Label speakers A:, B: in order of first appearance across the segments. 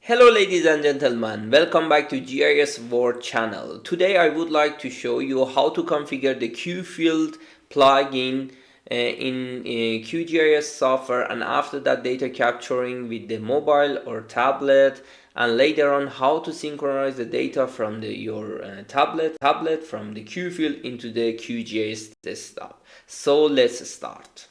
A: Hello ladies and gentlemen, welcome back to GIS World channel. Today I would like to show you how to configure the QField plugin in QGIS software, and after that data capturing with the mobile or tablet, and later on how to synchronize the data from your tablet from the QField into the QGIS desktop. So let's start.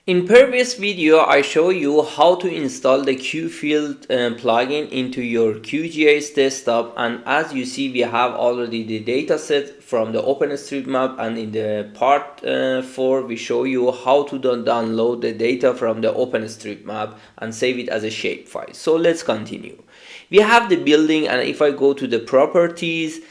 A: In previous video, I show you how to install the QField plugin into your QGIS desktop, and as you see, we have already the dataset from the OpenStreetMap, and in the part 4, we show you how to download the data from the OpenStreetMap and save it as a shapefile. So let's continue. We have the building, and if I go to the properties,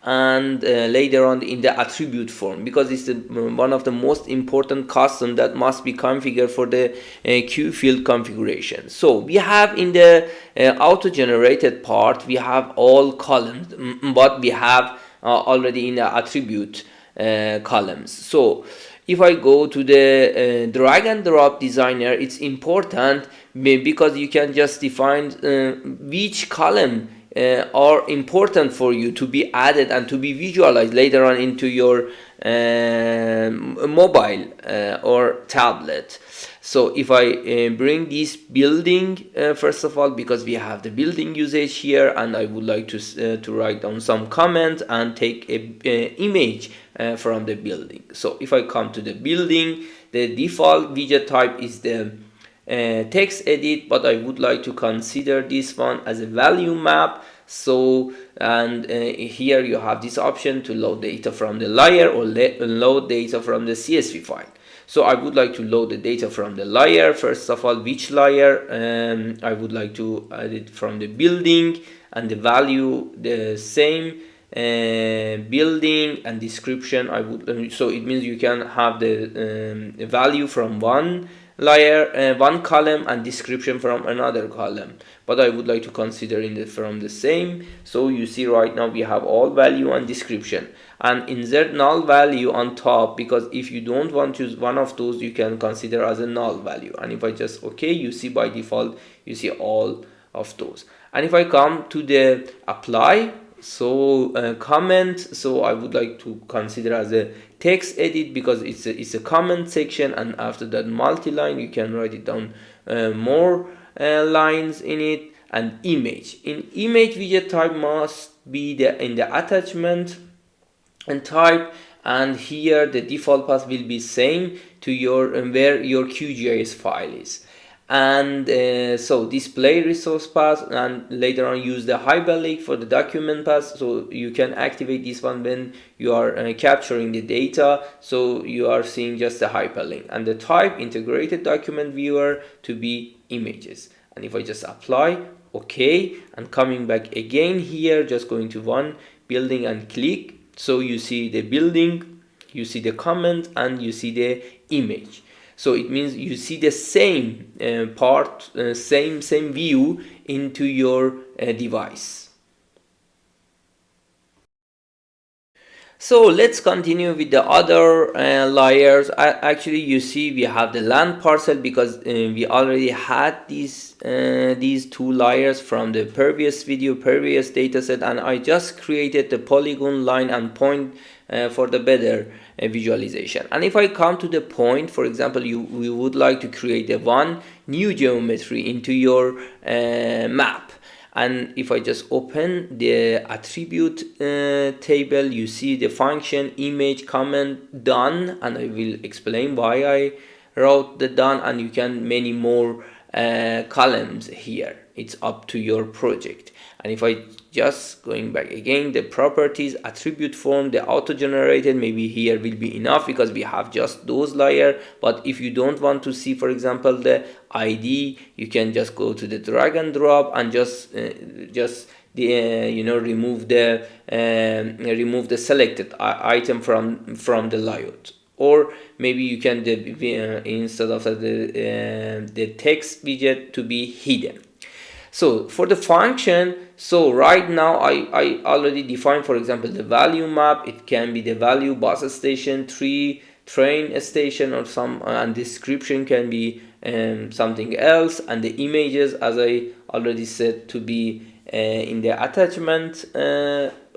A: and later on in the attribute form, because it's one of the most important custom that must be configured for the QField configuration. So we have in the auto generated part, we have all columns, but we have already in the attribute columns. So if I go to the drag and drop designer, it's important because you can just define which column are important for you to be added and to be visualized later on into your mobile or tablet. So if I bring this building, first of all, because we have the building usage here, and I would like to write down some comment and take a image from the building. So if I come to the building, the default widget type is the text edit, but I would like to consider this one as a value map. So and here you have this option to load data from the layer or load data from the CSV file. So I would like to load the data from the layer. First of all, which layer? I would like to add it from the building, and the value the same, building and description. I would so it means you can have the value from one layer, one column, and description from another column, but I would like to consider from the same. So you see right now we have all value and description, and insert null value on top, because if you don't want to use one of those, you can consider as a null value. And if I just okay, you see by default you see all of those. And if I come to the apply, so comment, so I would like to consider as a text edit, because it's a comment section, and after that multi-line you can write it down more lines in it. And image widget type must be in the attachment and type, and here the default path will be same to your where your QGIS file is. And so display resource path, and later on use the hyperlink for the document path, so you can activate this one when you are capturing the data, so you are seeing just the hyperlink. And the type integrated document viewer to be images. And if I just apply okay, and coming back again here, just going to one building and click, so you see the building, you see the comment, and you see the image. So it means you see the same part, same view into your device. So let's continue with the other layers. Actually, you see we have the land parcel, because we already had these two layers from the previous video, previous dataset, and I just created the polygon, line, and point for the better visualization. And if I come to the point, for example, we would like to create a one new geometry into your map. And if I just open the attribute table, you see the function image comment done, and I will explain why I wrote the done, and you can many more columns here. It's up to your project. And if I just going back again, the properties, attribute form, the auto generated, maybe here will be enough because we have just those layer. But if you don't want to see, for example, the ID, you can just go to the drag and drop and just remove the selected item from the layout. Or maybe you can instead of the text widget to be hidden. So for the function, so right now I already defined, for example, the value map. It can be the value bus station 3 train station or some, and description can be something else, and the images, as I already said, to be in the attachment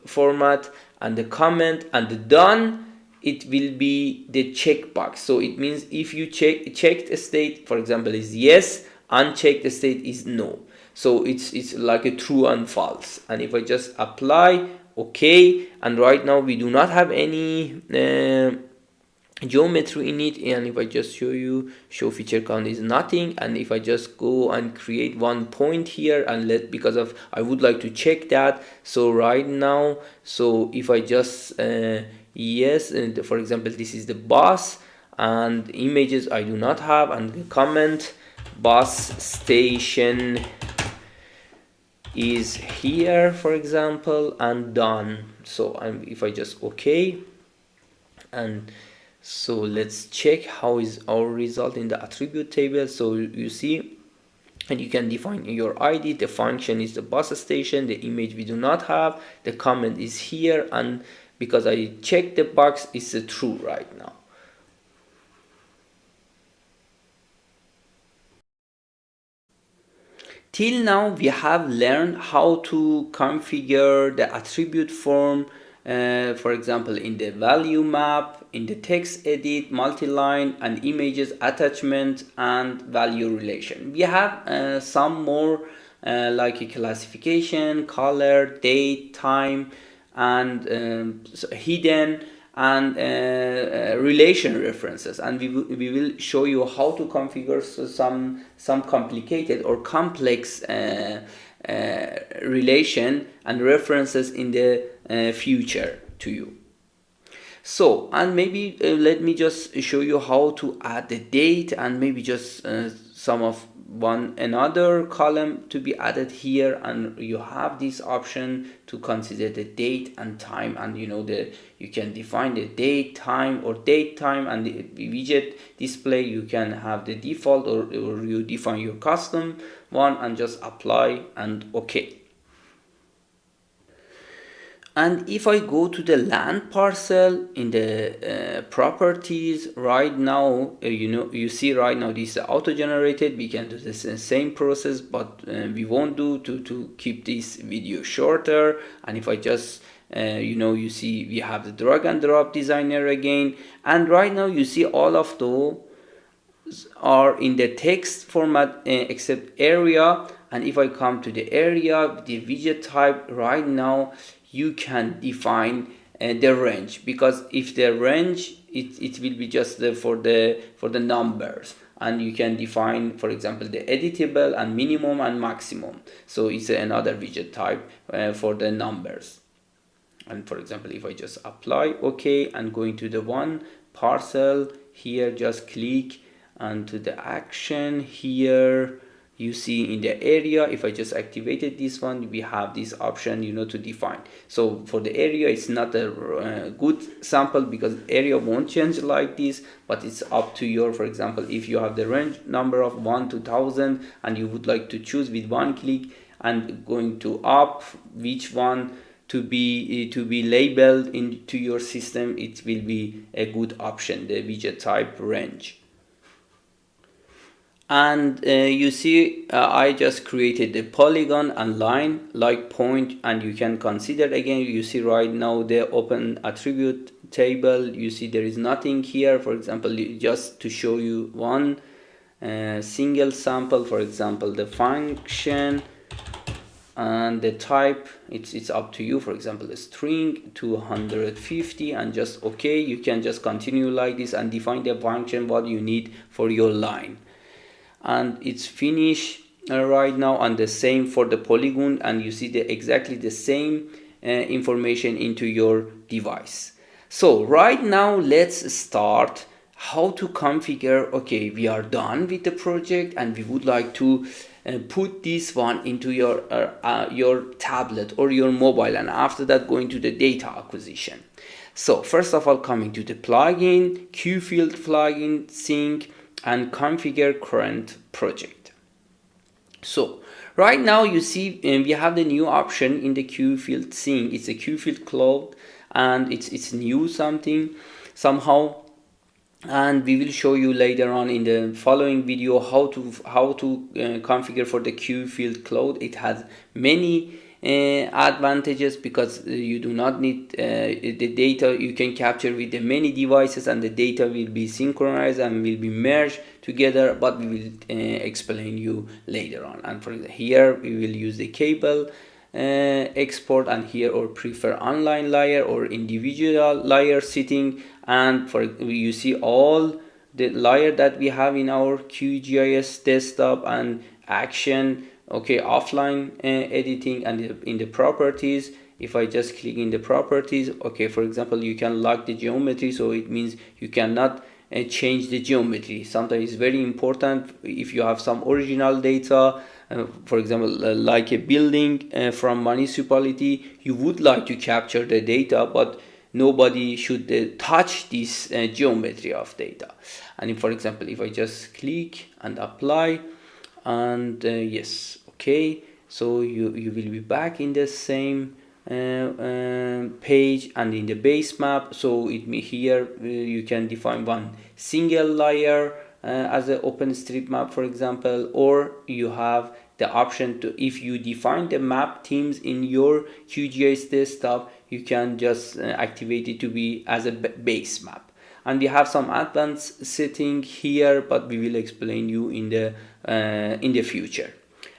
A: format, and the comment and the done, it will be the checkbox. So it means if you checked state, for example, is yes, unchecked state is no. So it's like a true and false. And if I just apply okay, and right now we do not have any geometry in it, and if I just show feature count is nothing, and if I just go and create one point here and because of I would like to check that. So right now, so if I just yes, and for example this is the bus, and images I do not have, and the comment bus station is here, for example, and done. So if I just okay, and so let's check how is our result in the attribute table. So you see, and you can define your ID. The function is the bus station. The image we do not have. The comment is here, and because I checked the box, it's a true right now. Till now, we have learned how to configure the attribute form, for example, in the value map, in the text edit, multi-line, and images attachment and value relation. We have some more like a classification, color, date, time, and hidden, and relation references, and we will show you how to configure some complicated or complex relation and references in the future to you. So, and maybe let me just show you how to add the date, and maybe just some of another column to be added here, and you have this option to consider the date and time, and you can define the date time or date time, and the widget display you can have the default, or you define your custom one and just apply and okay. And if I go to the land parcel in the properties right now, you see right now this is auto generated. We can do the same process, but we won't do to keep this video shorter. And if I just you see we have the drag and drop designer again, and right now you see all of those are in the text format except area. And if I come to the area, the widget type, right now you can define the range, because if the range it will be just for the numbers, and you can define, for example, the editable and minimum and maximum. So it's another widget type for the numbers. And for example, if I just apply okay and go into the one parcel here, just click and to the action here, you see in the area, if I just activated this one, we have this option to define. So for the area, it's not a good sample, because area won't change like this, but it's up to your, for example, if you have the range number of 1 to 1000 and you would like to choose with one click and going to up which one to be labeled into your system, it will be a good option, the widget type range. And you see I just created the polygon and line like point, and you can consider again, you see right now the open attribute table, you see there is nothing here. For example, just to show you one single sample, for example, the function and the type, it's up to you, for example, a string 250, and just okay, you can just continue like this and define the function what you need for your line. And it's finished right now, and the same for the polygon, and you see exactly the same information into your device. So right now let's start how to configure. Okay, we are done with the project and we would like to put this one into your tablet or your mobile, and after that going to the data acquisition. So first of all, coming to the plugin, QField plugin, sync, and configure current project. So right now you see we have the new option in the QField sync. It's a QField cloud, and it's new something somehow. and we will show you later on in the following video how to configure for the QField cloud. It has many advantages, because you do not need the data you can capture with the many devices, and the data will be synchronized and will be merged together, but we will explain you later on. And for here we will use the cable export, and here or prefer online layer or individual layer setting. And for you see all the layer that we have in our QGIS desktop and action, okay, offline editing, and in the properties. If I just click in the properties, okay, for example, you can lock the geometry, so it means you cannot change the geometry. Sometimes it's very important if you have some original data, for example, like a building from municipality, you would like to capture the data, but nobody should touch this geometry of data. And if, for example, if I just click and apply, and yes, okay, so you will be back in the same page and in the base map. So it me here you can define one single layer as an OpenStreetMap, for example, or you have the option to, if you define the map themes in your QGIS desktop, you can just activate it to be as a base map. And we have some advanced setting here, but we will explain you in the future.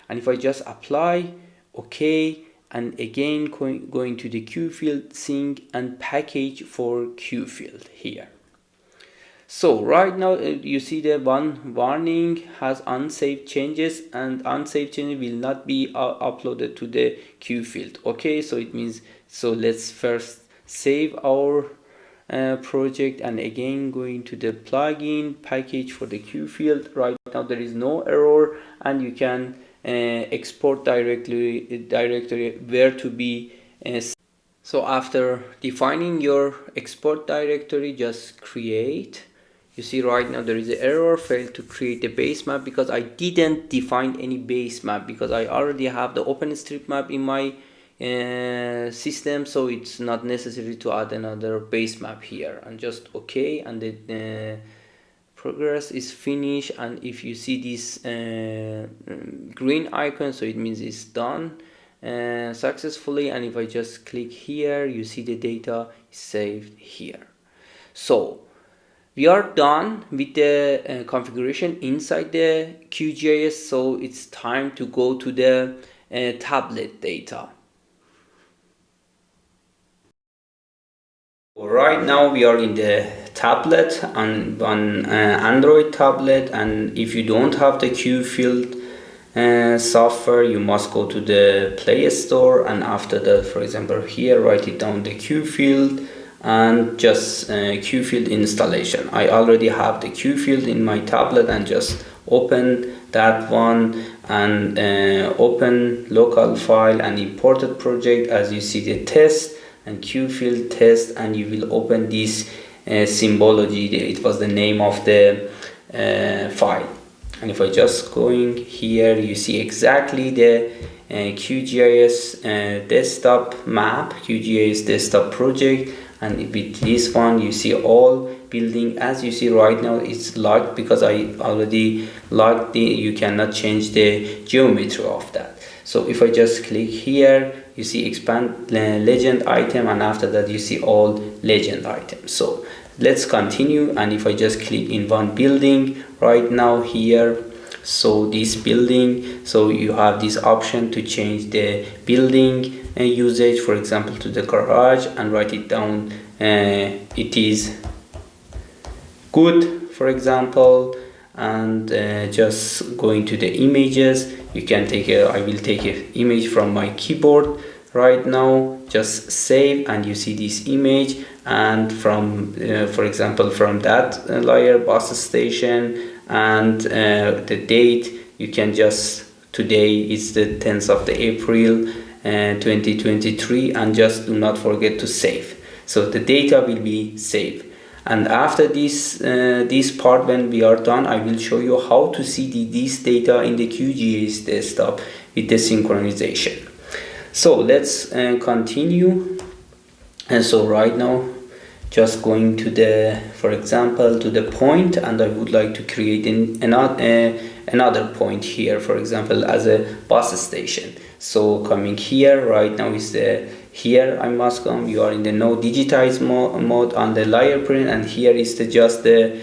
A: And if I just apply, okay, and again going to the QField sync and package for QField here. So right now you see the one warning has unsaved changes, and unsaved changes will not be uploaded to the QField. Okay, so it means, so let's first save our project, and again going to the plugin package for the QField. Right now there is no error, and you can export directory where to be. So after defining your export directory, just create. You see right now there is an error, failed to create a base map, because I didn't define any base map, because I already have the OpenStreetMap in my system, so it's not necessary to add another base map here. And just okay, and the progress is finished. And if you see this green icon, so it means it's done successfully. And if I just click here, you see the data is saved here. So we are done with the configuration inside the QGIS, so it's time to go to the tablet data. Right now we are in the tablet, on Android tablet, and if you don't have the QField software, you must go to the Play Store, and after that, for example, here write it down, the QField, and just QField installation. I already have the QField in my tablet, and just open that one and open local file and imported project. As you see, the test and QField test, and you will open this symbology. It was the name of the file. And if I just going here, you see exactly the QGIS desktop map, QGIS desktop project. And with this one you see all building. As you see right now it's locked, because I already locked you cannot change the geometry of that. So if I just click here, you see expand legend item, and after that you see all legend items. So let's continue. And if I just click in one building right now here, so this building, so you have this option to change the building usage, for example to the garage, and write it down it is good, for example. And just going to the images, you can take I will take an image from my keyboard right now, just save, and you see this image. And from for example from that layer, bus station, and the date, you can just, today is the 10th of the April 2023, and just do not forget to save. So the data will be saved. And after this part, when we are done, I will show you how to see this data in the QGIS desktop with the synchronization. So let's continue. And so right now just going to the, for example, to the point, and I would like to create another point here, for example, as a bus station. So coming here, right now is the, here I must come, you are in the no digitize mode on the layer print, and here is the just the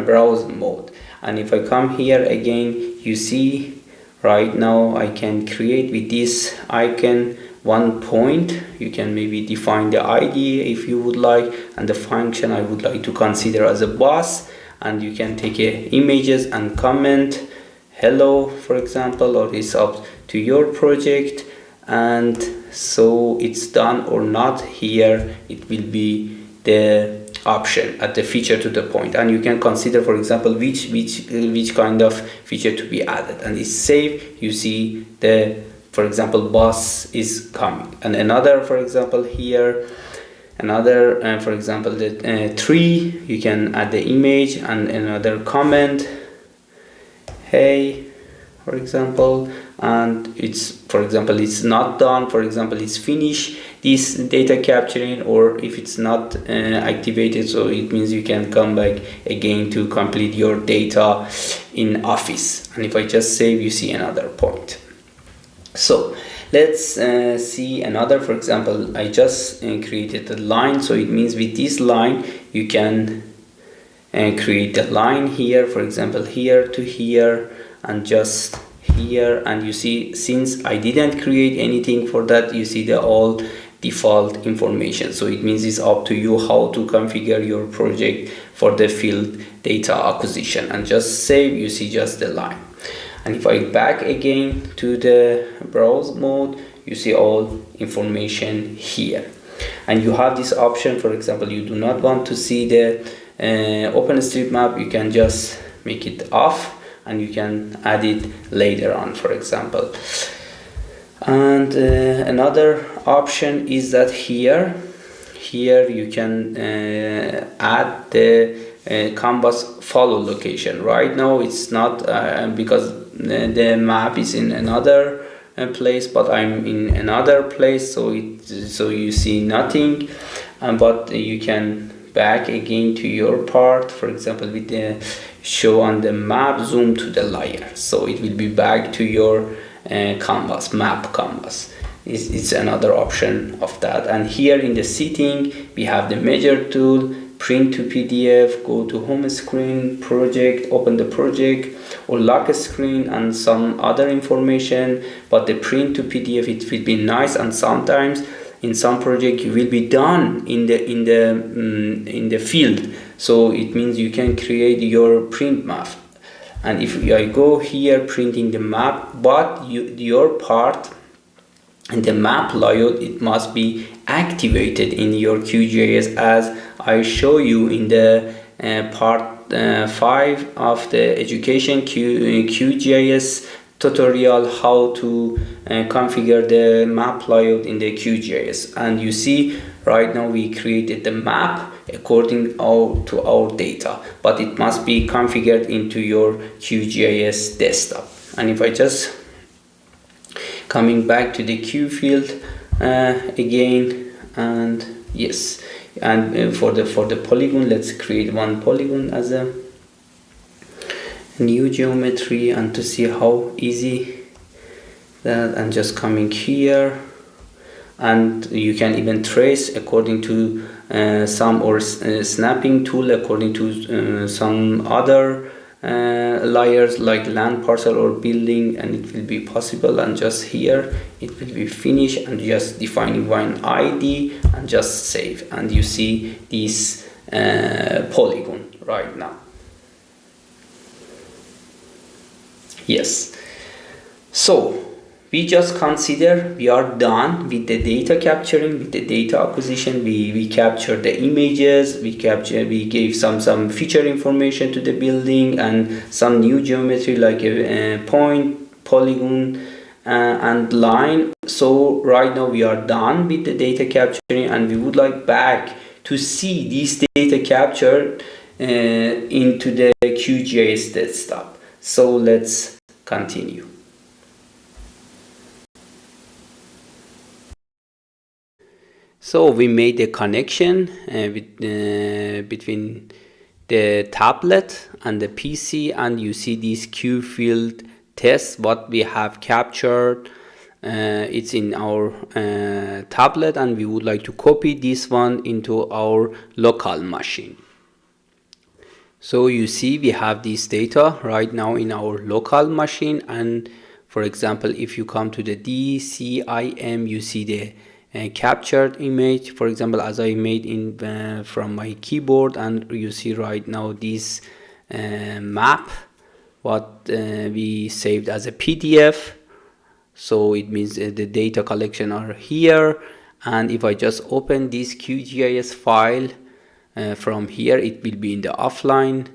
A: browse mode. And if I come here again, you see right now I can create with this icon one point. You can maybe define the ID if you would like, and the function I would like to consider as a bus, and you can take images and comment hello, for example, or it's up to your project. And so it's done or not. Here it will be the option at the feature to the point, and you can consider, for example, which kind of feature to be added, and it's saved. You see the, for example, bus is coming. And another, for example, here another for example, the tree, you can add the image and another comment, hey, for example, and it's, for example, it's not done, for example, it's finished this data capturing, or if it's not activated, so it means you can come back again to complete your data in Office. And if I just save, you see another point. So let's see another, for example, I just created a line, so it means with this line you can create a line here, for example, here to here, and just here, and you see, since I didn't create anything for that, you see the all default information. So it means it's up to you how to configure your project for the field data acquisition. And just save, you see just the line. And if I back again to the browse mode, you see all information here. And you have this option, for example, you do not want to see the OpenStreetMap, you can just make it off, and you can add it later on, for example. And another option is that here you can add the canvas follow location. Right now it's not because the map is in another place, but I'm in another place, so you see nothing. But you can back again to your part, for example, with the show on the map, zoom to the layer, so it will be back to your canvas, map canvas. It's another option of that. And here in the setting we have the measure tool, print to PDF, go to home screen, project, open the project, or lock screen, and some other information. But the print to PDF, it will be nice, and sometimes in some project you will be done in the field, so it means you can create your print map. And if I go here printing the map, but your part and the map layout, it must be activated in your QGIS, as I show you in the part 5 of the education QGIS tutorial, how to configure the map layout in the QGIS. And you see right now we created the map according to our data, but it must be configured into your QGIS desktop. And if I just coming back to the QField again, and yes, and for the polygon, let's create one polygon as a new geometry, and to see how easy that. And just coming here, and you can even trace according to some, or snapping tool according to some other layers like land parcel or building, and it will be possible. And just here it will be finished, and just defining one ID and just save, and you see this polygon right now. Yes, so we just consider we are done with the data capturing, with the data acquisition. We captured the images, we gave some feature information to the building, and some new geometry like a point, polygon, and line. So right now we are done with the data capturing, and we would like back to see this data captured into the QGIS desktop. So let's continue.
B: So we made a connection between the tablet and the PC, and you see this QField test what we have captured. It's in our tablet, and we would like to copy this one into our local machine. So you see we have this data right now in our local machine, and for example if you come to the DCIM, you see the captured image, for example as I made in from my keyboard, and you see right now this map what we saved as a PDF. So it means the data collection are here, and if I just open this QGIS file from here, it will be in the offline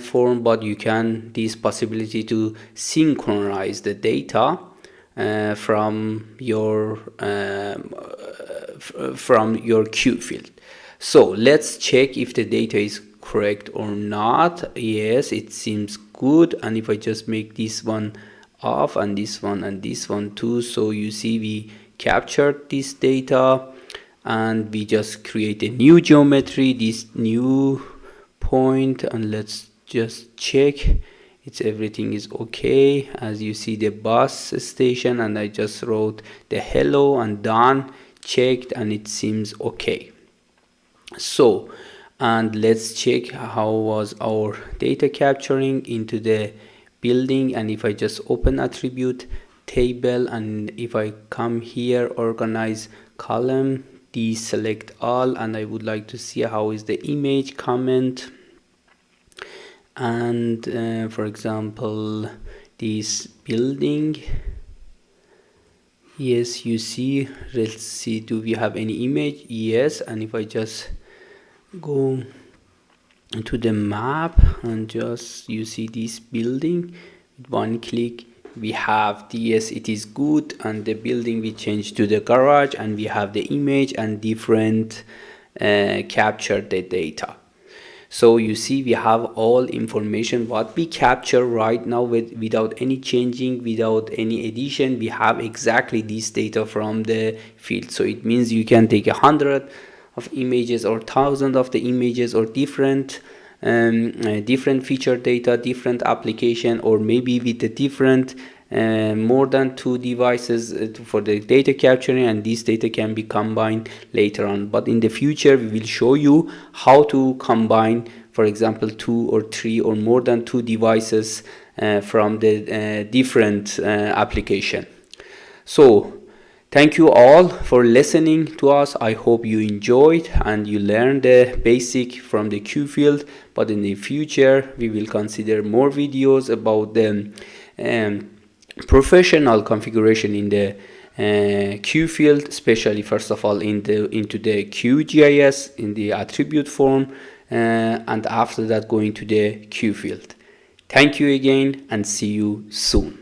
B: form, but you can this possibility to synchronize the data from your QField. So let's check if the data is correct or not. Yes, it seems good. And if I just make this one off and this one too, so you see we captured this data, and we just create a new geometry, this new point, and let's just check it's everything is okay. As you see the bus station, and I just wrote the hello and done, checked, and it seems okay. So, and let's check how was our data capturing into the building. And if I just open attribute table, and if I come here organize column, deselect all, and I would like to see how is the image comment, and for example this building, yes, you see, let's see, do we have any image? Yes. And if I just go to the map and just you see this building, with one click we have the, yes, it is good, and the building we change to the garage, and we have the image and different capture the data. So you see we have all information what we capture right now without any changing, without any addition. We have exactly this data from the field. So it means you can take 100 of images or 1,000 of the images, or different feature data, different application, or maybe with the different more than 2 devices for the data capturing, and this data can be combined later on. But in the future we will show you how to combine, for example 2 or 3 or more than 2 devices from the different application. So thank you all for listening to us. I hope you enjoyed and you learned the basic from the QField, but in the future we will consider more videos about the professional configuration in the QField, especially first of all into the QGIS in the attribute form, and after that going to the QField. Thank you again, and see you soon.